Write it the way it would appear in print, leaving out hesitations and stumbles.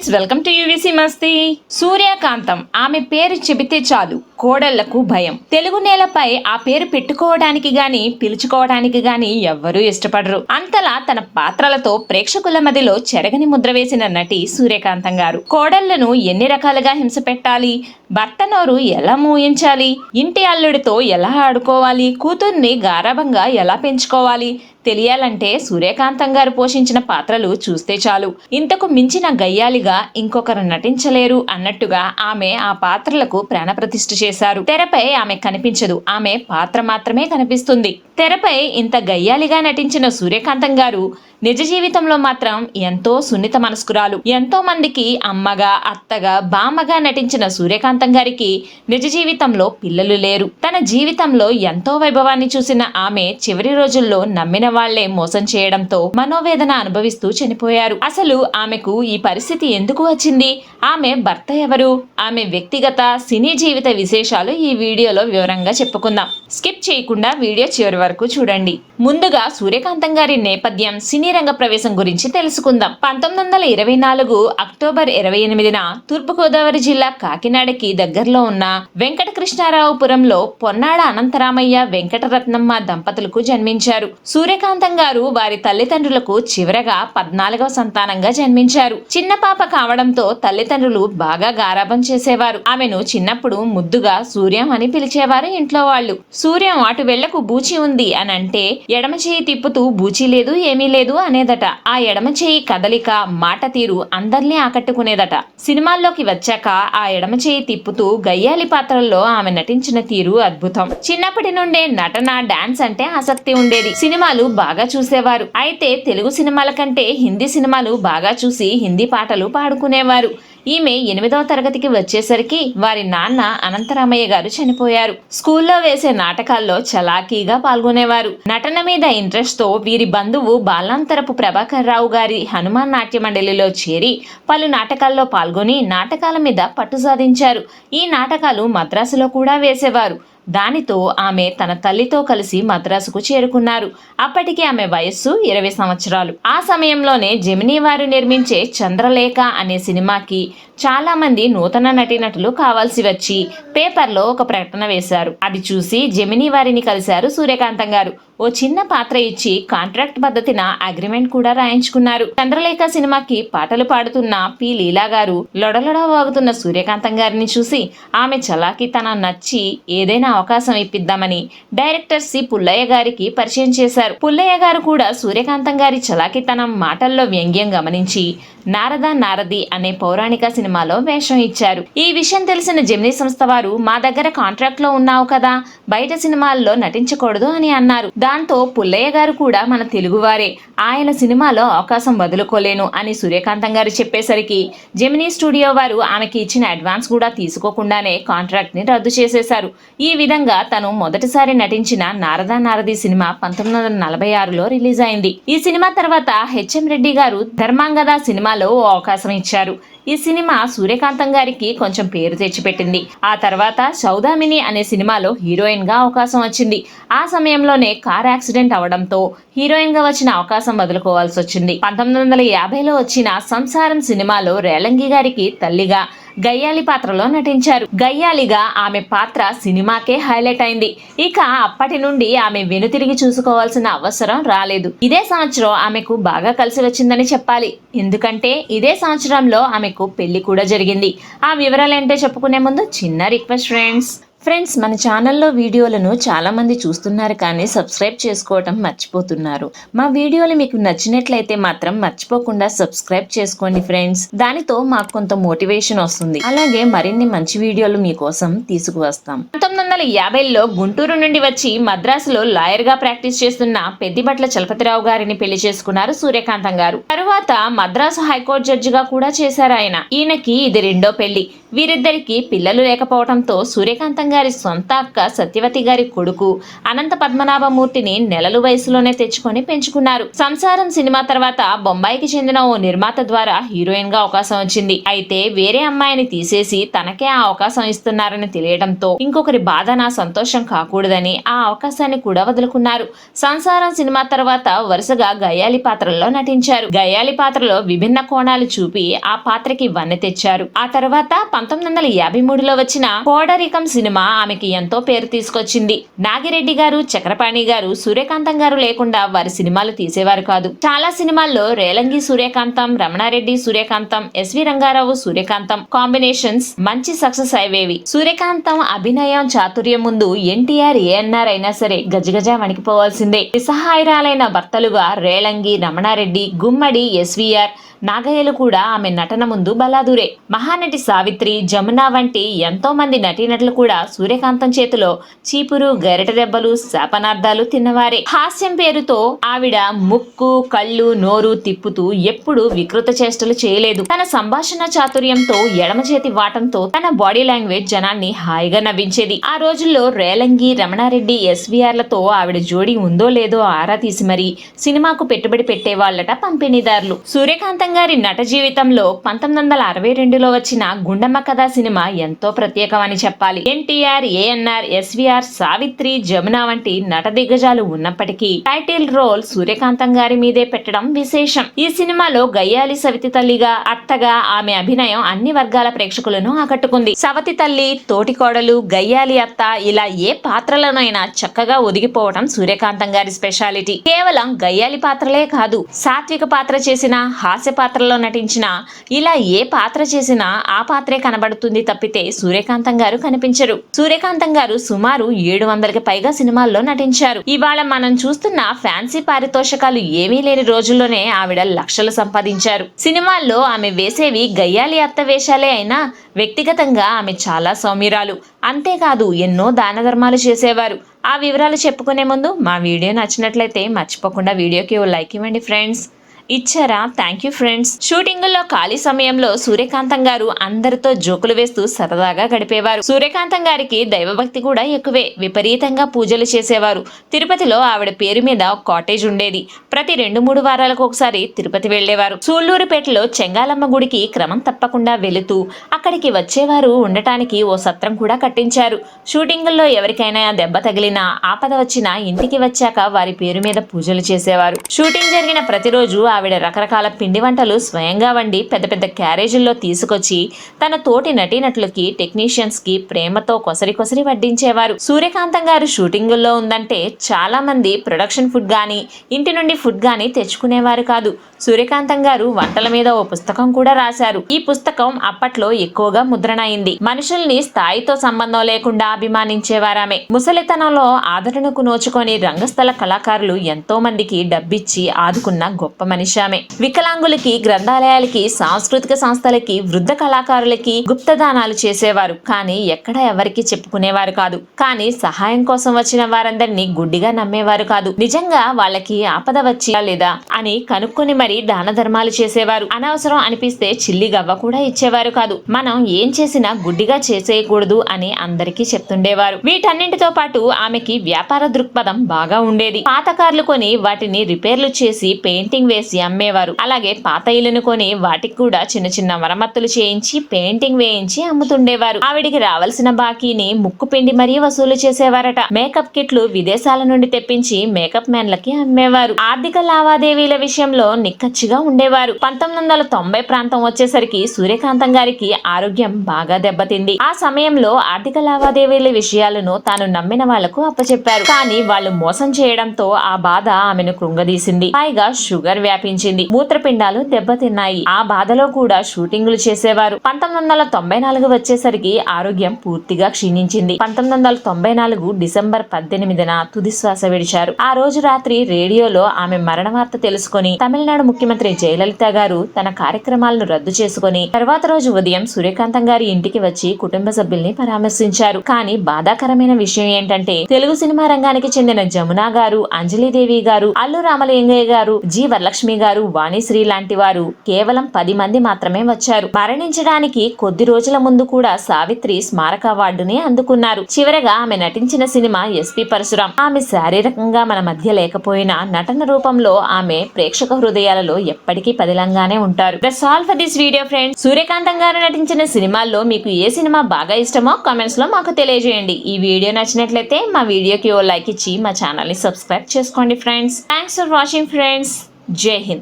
Friends, welcome to UVC మస్తీ. సూర్యకాంతం ఆమె పేరు చెబితే చాలు కోడళ్లకు భయం. తెలుగు నేలపై ఆ పేరు పెట్టుకోవడానికి గాని పిలుచుకోవడానికి గాని ఎవ్వరూ ఇష్టపడరు. అంతలా తన పాత్రలతో ప్రేక్షకుల మదిలో చెరగని ముద్ర వేసిన నటి సూర్యకాంతం గారు. కోడళ్లను ఎన్ని రకాలుగా హింస పెట్టాలి, భర్త నోరు ఎలా మూయించాలి, ఇంటి అల్లుడితో ఎలా ఆడుకోవాలి, కూతుర్ని గారాబంగా ఎలా పెంచుకోవాలి తెలియాలంటే సూర్యకాంతం గారు పోషించిన పాత్రలు చూస్తే చాలు. ఇంతకు మించిన గయ్యాలిగా ఇంకొకరు నటించలేరు అన్నట్టుగా ఆమె ఆ పాత్రలకు ప్రాణప్రతిష్ఠ చేశారు. తెరపై ఆమె కనిపించదు, ఆమె పాత్ర మాత్రమే కనిపిస్తుంది. తెరపై ఇంత గయ్యాలిగా నటించిన సూర్యకాంతం గారు నిజ జీవితంలో మాత్రం ఎంతో సున్నిత మనస్కురాలు. ఎంతో మందికి అమ్మగా, అత్తగా, బామ్మగా నటించిన సూర్యకాంతం గారికి నిజ జీవితంలో పిల్లలు లేరు. తన జీవితంలో ఎంతో వైభవాన్ని చూసిన ఆమె చివరి రోజుల్లో నమ్మిన వాళ్లే మోసం చేయడంతో మనోవేదన అనుభవిస్తూ చనిపోయారు. అసలు ఆమెకు ఈ పరిస్థితి ఎందుకు వచ్చింది, ఆమె భర్త ఎవరు, ఆమె వ్యక్తిగత సినీ జీవిత విశేషాలు ఈ వీడియోలో వివరంగా చెప్పుకుందాం. స్కిప్ చేయకుండా వీడియో చివరి వరకు చూడండి. ముందుగా సూర్యకాంతం గారి నేపథ్యం, సినీ రంగ ప్రవేశం గురించి తెలుసుకుందాం. 1924 అక్టోబర్ 28న తూర్పుగోదావరి జిల్లా కాకినాడకి దగ్గరలో ఉన్న వెంకటకృష్ణారావుపురంలో పొన్నాడ అనంతరామయ్య, వెంకటరత్నమ్మ దంపతులకు జన్మించారు. సూర్యకాంతం గారు వారి తల్లిదండ్రులకు చివరగా 14వ సంతానంగా జన్మించారు. చిన్న పాప కావడంతో తల్లిదండ్రులు బాగా గారాబం చేసేవారు. ఆమెను చిన్నప్పుడు ముద్దుగా సూర్యం అని పిలిచేవారు ఇంట్లో వాళ్ళు. సూర్యం అటు వెళ్లకు బూచి ఉంది అని అంటే ఎడమ చేయి తిప్పుతూ బూచి లేదు ఏమీ లేదు అనేదట. ఆ ఎడమ చేయి కదలిక, మాట తీరు అందర్నీ ఆకట్టుకునేదట. సినిమాల్లోకి వచ్చాక ఆ ఎడమ చేయి తిప్పుతూ గయ్యాలి పాత్రల్లో ఆమె నటించిన తీరు అద్భుతం. చిన్నప్పటి నుండే నటన, డాన్స్ అంటే ఆసక్తి ఉండేది. సినిమాలు బాగా చూసేవారు. అయితే తెలుగు సినిమాల కంటే హిందీ సినిమాలు బాగా చూసి హిందీ పాటలు పాడుకునేవారు. ఈమె 8వ తరగతికి వచ్చేసరికి వారి నాన్న అనంతరామయ్య గారు చనిపోయారు. స్కూల్లో వేసే నాటకాల్లో చలాకీగా పాల్గొనేవారు. నటన మీద ఇంట్రెస్ట్ తో వీరి బంధువు బాలాంతరపు ప్రభాకర్ రావు గారి హనుమాన్ నాట్య మండలిలో చేరి పలు నాటకాల్లో పాల్గొని నాటకాల మీద పట్టు సాధించారు. ఈ నాటకాలు మద్రాసులో కూడా వేసేవారు. దానితో ఆమె తన తల్లితో కలిసి మద్రాసుకు చేరుకున్నారు. అప్పటికి ఆమె వయస్సు 20 సంవత్సరాలు. ఆ సమయంలోనే జెమినీ వారు నిర్మించే చంద్రలేఖ అనే సినిమాకి చాలా మంది నూతన నటీనటులు కావాల్సి వచ్చి పేపర్లో ఒక ప్రకటన వేశారు. అది చూసి జెమినీ వారిని కలిశారు సూర్యకాంతం గారు. ఓ చిన్న పాత్ర ఇచ్చి కాంట్రాక్ట్ పద్ధతిన అగ్రిమెంట్ కూడా రాయించుకున్నారు. చంద్రలేఖ సినిమాకి పాటలు పాడుతున్న పి లీలా గారు లొడలొడ వాగుతున్న సూర్యకాంతం గారిని చూసి ఆమె చలాకీతనం నచ్చి ఏదైనా అవకాశం ఇప్పిద్దామని డైరెక్టర్ సి పుల్లయ్య గారికి పరిచయం చేశారు. పుల్లయ్య గారు కూడా సూర్యకాంతం గారి చలాకీతనం, మాటల్లో వ్యంగ్యం గమనించి నారద నారది అనే పౌరాణిక సినిమాలో వేషం ఇచ్చారు. ఈ విషయం తెలిసిన జెమినీ సంస్థ వారు మా దగ్గర కాంట్రాక్ట్ లో ఉన్నావు కదా, బయట సినిమాల్లో నటించకూడదు అని అన్నారు. దాంతో పుల్లయ్య గారు కూడా మన తెలుగువారే, ఆయన సినిమాలో అవకాశం వదులుకోలేను అని సూర్యకాంతం గారు చెప్పేసరికి జెమినీ స్టూడియో వారు ఆమెకి ఇచ్చిన అడ్వాన్స్ కూడా తీసుకోకుండానే కాంట్రాక్ట్ ని రద్దు చేసేశారు. ఈ విధంగా తను మొదటిసారి నటించిన నారద నారది సినిమా 1946లో రిలీజ్ అయింది. ఈ సినిమా తర్వాత హెచ్ఎం రెడ్డి గారు ధర్మాంగద సినిమాలో ఓ అవకాశం ఇచ్చారు. ఈ సినిమా సూర్యకాంతం గారికి కొంచెం పేరు తెచ్చిపెట్టింది. ఆ తర్వాత సౌదామిని అనే సినిమాలో హీరోయిన్ గా అవకాశం వచ్చింది. ఆ సమయంలోనే కార్ యాక్సిడెంట్ అవడంతో హీరోయిన్ గా వచ్చిన అవకాశం వదులుకోవాల్సి వచ్చింది. 1950లో వచ్చిన సంసారం సినిమాలో రేలంగి గారికి తల్లిగా గయ్యాలి పాత్రలో నటించారు. గయ్యాలిగా ఆమె పాత్ర సినిమాకే హైలైట్ అయింది. ఇక అప్పటి నుండి ఆమె వెనుతిరిగి చూసుకోవాల్సిన అవసరం రాలేదు. ఇదే సంవత్సరం ఆమెకు బాగా కలిసి వచ్చిందని చెప్పాలి. ఎందుకంటే ఇదే సంవత్సరంలో ఆమెకు పెళ్లి కూడా జరిగింది. ఆ వివరాలు ఏంటో చెప్పుకునే ముందు చిన్న రిక్వెస్ట్ ఫ్రెండ్స్, మన ఛానల్లో వీడియోలను చాలా మంది చూస్తున్నారు కానీ సబ్స్క్రైబ్ చేసుకోవటం మర్చిపోతున్నారు. మా వీడియోలు మీకు నచ్చినట్లయితే మాత్రం మర్చిపోకుండా సబ్స్క్రైబ్ చేసుకోండి ఫ్రెండ్స్. దానితో మాకు కొంత మోటివేషన్ వస్తుంది. అలాగే మరిన్ని మంచి వీడియోలు మీకోసం తీసుకువస్తాం. 1950లో గుంటూరు నుండి వచ్చి మద్రాసులో లాయర్ గా ప్రాక్టీస్ చేస్తున్న పెద్దిబట్ల చలపతిరావు గారిని పెళ్లి చేసుకున్నారు సూర్యకాంతం గారు. తరువాత మద్రాసు హైకోర్టు జడ్జిగా కూడా చేశారు ఆయన. ఈయనకి ఇది రెండో పెళ్లి. వీరిద్దరికి పిల్లలు లేకపోవడంతో సూర్యకాంతం గారి సొంత అక్క సత్యవతి గారి కొడుకు అనంత పద్మనాభమూర్తిని నెలల వయసులోనే తెచ్చుకొని పెంచుకున్నారు. సంసారం సినిమా తర్వాత బొంబాయికి చెందిన ఓ నిర్మాత ద్వారా హీరోయిన్ గా అవకాశం వచ్చింది. అయితే వేరే అమ్మాయిని తీసేసి తనకే ఆ అవకాశం ఇస్తున్నారని తెలియడంతో ఇంకొకరి బాధ నా సంతోషం కాకూడదని ఆ అవకాశాన్ని కూడా వదులుకున్నారు. సంసారం సినిమా తర్వాత వరుసగా గయ్యాలి పాత్రల్లో నటించారు. గయ్యాలి పాత్రలో విభిన్న కోణాలు చూపి ఆ పాత్రకి వన్నె తెచ్చారు. ఆ తర్వాత 1953లో వచ్చిన కోడరికం సినిమా ఆమెకి ఎంతో పేరు తీసుకొచ్చింది. నాగిరెడ్డి గారు, చక్రపాణి గారు, సూర్యకాంతం గారు లేకుండా వారి సినిమాలు తీసేవారు కాదు. చాలా సినిమాల్లో రేలంగి సూర్యకాంతం, రమణారెడ్డి సూర్యకాంతం, ఎస్వి రంగారావు సూర్యకాంతం కాంబినేషన్స్ మంచి సక్సెస్ అయ్యేవి. సూర్యకాంతం అభినయం చాతుర్యం ముందు ఎన్టీఆర్, ఏఎన్ఆర్ అయినా సరే గజగజ వణికిపోవాల్సిందే. నిస్సహాయురాలైన భర్తలుగా రేలంగి, రమణారెడ్డి, గుమ్మడి, ఎస్వీఆర్, నాగయ్యలు కూడా ఆమె నటన ముందు బలాదూరే. మహానటి సావిత్రి, జమున వంటి ఎంతో మంది నటీనటులు కూడా సూర్యకాంతం చేతిలో చీపురు, గరిట దెబ్బలు, శాపనార్థాలు తిన్నవారే. హాస్యం పేరుతో ఆవిడ ముక్కు, కళ్ళు, నోరు తిప్పుతూ ఎప్పుడూ వికృత చేష్టలు చేయలేదు. తన సంభాషణ చాతుర్యంతో, ఎడమ చేతి వాటంతో తన బాడీ లాంగ్వేజ్ జనాన్ని హాయిగా నవ్వించేది. ఆ రోజుల్లో రేలంగి, రమణారెడ్డి, ఎస్వీఆర్లతో ఆవిడ జోడీ ఉందో లేదో ఆరా తీసి మరీ సినిమాకు పెట్టుబడి పెట్టేవాళ్లట పంపిణీదారులు. సూర్యకాంతం గారి నట జీవితంలో 1962లో వచ్చిన గుండమ్మ కథ సినిమా ఎంతో ప్రత్యేకమని చెప్పాలి. ఎన్టీఆర్, ఏఎన్ఆర్, ఎస్వీఆర్, సావిత్రి, జమున వంటి నట దిగ్గజాలు ఉన్నప్పటికీ టైటిల్ రోల్ సూర్యకాంతం గారి మీదే పెట్టడం విశేషం. ఈ సినిమాలో గయ్యాలి సవితి తల్లిగా, అత్తగా ఆమె అభినయం అన్ని వర్గాల ప్రేక్షకులను ఆకట్టుకుంది. సవతి తల్లి, తోటి కోడలు, గయ్యాలి అత్త ఇలా ఏ పాత్రలనైనా చక్కగా ఒదిగిపోవడం సూర్యకాంతం గారి స్పెషాలిటీ. కేవలం గయ్యాలి పాత్రలే కాదు, సాత్విక పాత్ర చేసిన, హాస్య పాత్రలో నటించిన ఇలా ఏ పాత్ర చేసినా ఆ పాత్రే కనబడుతుంది తప్పితే సూర్యకాంతం గారు కనిపించరు. సూర్యకాంతం గారు సుమారు 700కి పైగా సినిమాల్లో నటించారు. ఇవాళ మనం చూస్తున్న ఫ్యాన్సీ పారితోషకాలు ఏమీ లేని రోజుల్లోనే ఆవిడ లక్షలు సంపాదించారు. సినిమాల్లో ఆమె వేసేవి గయ్యాలి అత్త వేషాలే అయినా వ్యక్తిగతంగా ఆమె చాలా సౌమ్యురాలు. అంతేకాదు ఎన్నో దాన ధర్మాలు చేసేవారు. ఆ వివరాలు చెప్పుకునే ముందు మా వీడియో నచ్చినట్లయితే మర్చిపోకుండా వీడియోకి ఓ లైక్ ఇవ్వండి ఫ్రెండ్స్. ఇచ్చారా? Thank you friends. షూటింగుల్లో ఖాళీ సమయంలో సూర్యకాంతం గారు అందరితో జోకులు వేస్తూ సరదాగా గడిపేవారు. సూర్యకాంతం గారికి దైవభక్తి కూడా ఎక్కువే. విపరీతంగా పూజలు చేసేవారు. తిరుపతిలో ఆవిడ పేరు మీద ఒక కాటేజ్ ఉండేది. ప్రతి 2-3 వారాలకు ఒకసారి తిరుపతి వెళ్లేవారు. సూళ్లూరుపేటలో చెంగాలమ్మ గుడికి క్రమం తప్పకుండా వెళుతూ అక్కడికి వచ్చేవారు ఉండటానికి ఓ సత్రం కూడా కట్టించారు. షూటింగుల్లో ఎవరికైనా దెబ్బ తగిలినా, ఆపద వచ్చినా ఇంటికి వచ్చాక వారి పేరు మీద పూజలు చేసేవారు. షూటింగ్ జరిగిన ప్రతిరోజు ఆవిడ రకరకాల పిండి వంటలు స్వయంగా వండి పెద్ద పెద్ద క్యారేజీల్లో తీసుకొచ్చి తన తోటి నటీనటులకి, టెక్నీషియన్స్ కి ప్రేమతో కొసరి కొసరి వడ్డించేవారు. సూర్యకాంతం గారు షూటింగుల్లో ఉందంటే చాలా మంది ప్రొడక్షన్ ఫుడ్ గాని, ఇంటి నుండి ఫుడ్ గాని తెచ్చుకునేవారు కాదు. సూర్యకాంతం గారు వంటల మీద ఓ పుస్తకం కూడా రాశారు. ఈ పుస్తకం అప్పట్లో ఎక్కువగా ముద్రణ అయింది. మనుషుల్ని స్థాయితో సంబంధం లేకుండా అభిమానించేవారామె. ముసలితనంలో ఆదరణకు నోచుకొని రంగస్థల కళాకారులు ఎంతో మందికి డబ్బిచ్చి ఆదుకున్న గొప్ప మనిషి ఆమె. వికలాంగులకి, గ్రంథాలయాలకి, సాంస్కృతిక సంస్థలకి, వృద్ధ కళాకారులకి గుప్తదానాలు చేసేవారు. కానీ ఎక్కడ ఎవరికి చెప్పుకునేవారు కాదు. కానీ సహాయం కోసం వచ్చిన వారందరినీ గుడ్డిగా నమ్మేవారు కాదు. నిజంగా వాళ్ళకి ఆపద వచ్చి లేదా అని కనుక్కొని మరీ దాన ధర్మాలు చేసేవారు. అనవసరం అనిపిస్తే చిల్లి గవ్వ కూడా ఇచ్చేవారు కాదు. మనం ఏం చేసినా గుడ్డిగా చేసేయకూడదు అని అందరికీ చెప్తుండేవారు. వీటన్నింటితో పాటు ఆమెకి వ్యాపార దృక్పథం బాగా ఉండేది. పాత కార్లు కొని వాటిని రిపేర్లు చేసి పెయింటింగ్ వేసి అమ్మేవారు. అలాగే పాత ఇల్లును కొని వాటికి కూడా చిన్న చిన్న మరమ్మతులు చేయించి పెయింటింగ్ వేయించి అమ్ముతుండేవారు. ఆవిడికి రావాల్సిన బాకీని ముక్కు పిండి మరీ వసూలు చేసేవారట. మేకప్ కిట్లు విదేశాల నుండి తెప్పించి మేకప్ మ్యాన్లకి అమ్మేవారు. ఆర్థిక లావాదేవీల విషయంలో నిక్కచ్చిగా ఉండేవారు. 1990 ప్రాంతం వచ్చేసరికి సూర్యకాంతం గారికి ఆరోగ్యం బాగా దెబ్బతింది. ఆ సమయంలో ఆర్థిక లావాదేవీల విషయాలను తాను నమ్మిన వాళ్లకు అప్పచెప్పారు. కానీ వాళ్ళు మోసం చేయడంతో ఆ బాధ ఆమెను కృంగదీసింది. పైగా షుగర్ వ్యాపించింది. మూత్రపిండాలు దెబ్బతిన్నాయి. ఆ బాధలో కూడా షూటింగులు చేసేవారు. 1994 వచ్చేసరికి ఆరోగ్యం పూర్తిగా క్షీణించింది. 1994 డిసెంబర్ 18న తుది శ్వాస విడిచారు. ఆ రోజు రాత్రి రేడియోలో ఆమె మరణ వార్త తెలుసుకొని తమిళనాడు తమిళనాడు ముఖ్యమంత్రి జయలలిత గారు తన కార్యక్రమాలను రద్దు చేసుకుని తర్వాత రోజు ఉదయం సూర్యకాంతం గారి ఇంటికి వచ్చి కుటుంబ సభ్యుల్ని పరామర్శించారు. కానీ బాధాకరమైన విషయం ఏంటంటే తెలుగు సినిమా రంగానికి చెందిన జమున గారు, అంజలిదేవి గారు, అల్లు రామలింగయ్య గారు, జి వరలక్ష్మి గారు, వాణిశ్రీ లాంటి వారు కేవలం 10 మంది మాత్రమే వచ్చారు. మరణించడానికి కొద్ది రోజుల ముందు కూడా సావిత్రి స్మారక అవార్డుని అందుకున్నారు. చివరగా ఆమె నటించిన సినిమా ఎస్పీ పరశురాం. ఆమె శారీరకంగా మన మధ్య లేకపోయినా నటన రూపంలో ఆమె ప్రేక్షక హృదయాలలో ఎప్పటికీ పదిలంగానే ఉంటారు. That's all for this video friends. Suryakantham garu నటించిన సినిమాల్లో మీకు ఏ సినిమా బాగా ఇష్టమో కామెంట్స్ లో మాకు తెలియజేయండి. ఈ వీడియో నచ్చినట్లయితే మా వీడియోకి ఓ లైక్ ఇచ్చి మా ఛానల్ ని సబ్స్క్రైబ్ చేసుకోండి friends. Thanks for watching friends. జై హింద్.